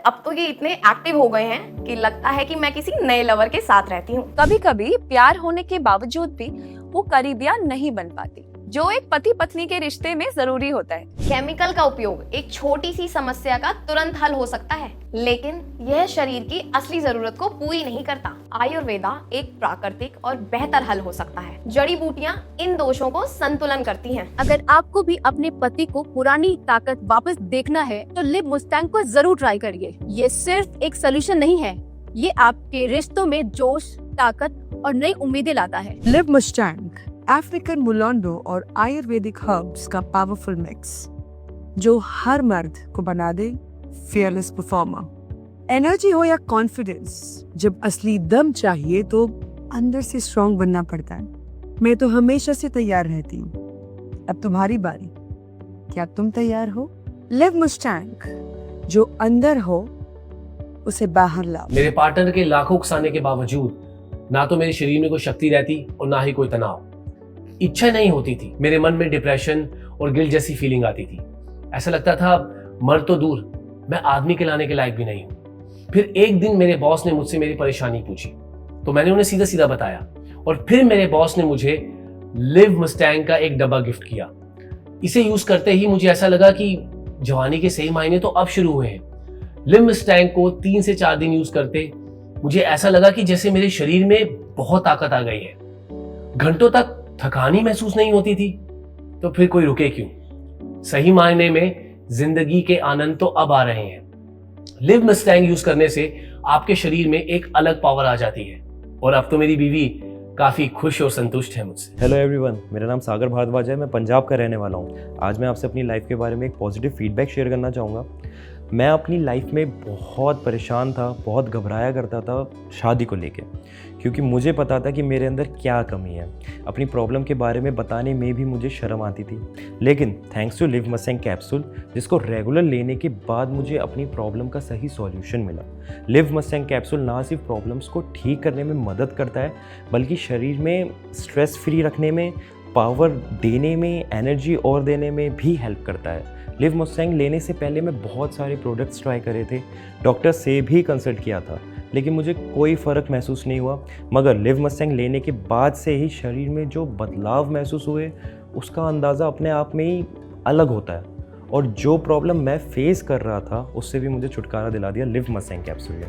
अब तो ये इतने एक्टिव हो गए हैं कि लगता है कि मैं किसी नए लवर के साथ रहती हूँ। कभी कभी प्यार होने के बावजूद भी वो करीबियां नहीं बन पाती, जो एक पति पत्नी के रिश्ते में जरूरी होता है। केमिकल का उपयोग एक छोटी सी समस्या का तुरंत हल हो सकता है, लेकिन यह शरीर की असली जरूरत को पूरी नहीं करता। आयुर्वेदा एक प्राकृतिक और बेहतर हल हो सकता है। जड़ी बूटियां इन दोषों को संतुलन करती हैं। अगर आपको भी अपने पति को पुरानी ताकत वापस देखना है तो लिव मुस्टैंग को जरूर ट्राई करिए। ये सिर्फ एक सोल्यूशन नहीं है, ये आपके रिश्तों में जोश, ताकत और नई उम्मीदें लाता है। लिव मुस्टैंग अफ्रीकन मुलोंडो और आयुर्वेदिक हर्ब्स का पावरफुल मिक्स जो हर मर्द को बना दे फियरलेस परफॉर्मर। एनर्जी हो या कॉन्फिडेंस, जब असली दम चाहिए तो अंदर से स्ट्रॉन्ग बनना पड़ता है। मैं तो हमेशा से तैयार रहती हूँ, अब तुम्हारी बारी। क्या तुम तैयार हो? लिव मुस्टैंग, जो अंदर हो उसे बाहर लाओ। मेरे पार्टनर के लाखों उकसाने के बावजूद ना तो मेरे शरीर में कोई शक्ति रहती और ना ही कोई तनाव। इच्छा नहीं होती थी। मेरे मन में डिप्रेशन और गिल्ट जैसी फीलिंग आती थी। ऐसा लगता था मर तो दूर, मैं आदमी कहलाने के लायक भी नहीं हूं। फिर एक दिन मेरे बॉस ने मुझसे मेरी परेशानी पूछी तो मैंने उन्हें सीधा सीधा बताया, और फिर मेरे बॉस ने मुझे लिव मुस्टैंग का एक डब्बा गिफ्ट किया। इसे यूज करते ही मुझे ऐसा लगा कि जवानी के सही मायने तो अब शुरू हुए हैं। लिव मुस्टैंग को 3 से 4 दिन यूज करते मुझे ऐसा लगा कि जैसे मेरे शरीर में बहुत ताकत आ गई है। घंटों तक थकान ही महसूस नहीं होती थी। तो फिर कोई रुके क्यों? सही मायने में जिंदगी के आनंद तो अब आ रहे हैं। लिव मुस्टैंग यूज करने से आपके शरीर में एक अलग पावर आ जाती है, और अब तो मेरी बीवी काफी खुश और संतुष्ट है मुझसे। हेलो एवरीवन, मेरा नाम सागर भारद्वाज है। मैं पंजाब का रहने वाला हूँ। आज मैं आपसे अपनी लाइफ के बारे में एक पॉजिटिव फीडबैक शेयर करना चाहूँगा। मैं अपनी लाइफ में बहुत परेशान था, बहुत घबराया करता था शादी को लेके, क्योंकि मुझे पता था कि मेरे अंदर क्या कमी है। अपनी प्रॉब्लम के बारे में बताने में भी मुझे शर्म आती थी। लेकिन thanks to Liv Mustang capsule, जिसको रेगुलर लेने के बाद मुझे अपनी प्रॉब्लम का सही सॉल्यूशन मिला। लिव मुस्टैंग कैप्सूल ना सिर्फ प्रॉब्लम्स को ठीक करने में मदद करता है, बल्कि शरीर में स्ट्रेस फ्री रखने में, पावर देने में, एनर्जी और देने में भी हेल्प करता है। लिव मुस्टैंग लेने से पहले मैं बहुत सारे प्रोडक्ट्स ट्राई करे थे, डॉक्टर से भी कंसल्ट किया था, लेकिन मुझे कोई फ़र्क महसूस नहीं हुआ। मगर लिव मुस्टैंग लेने के बाद से ही शरीर में जो बदलाव महसूस हुए उसका अंदाज़ा अपने आप में ही अलग होता है, और जो प्रॉब्लम मैं फेस कर रहा था उससे भी मुझे छुटकारा दिला दिया लिव मुस्टैंग कैप्सूल ने।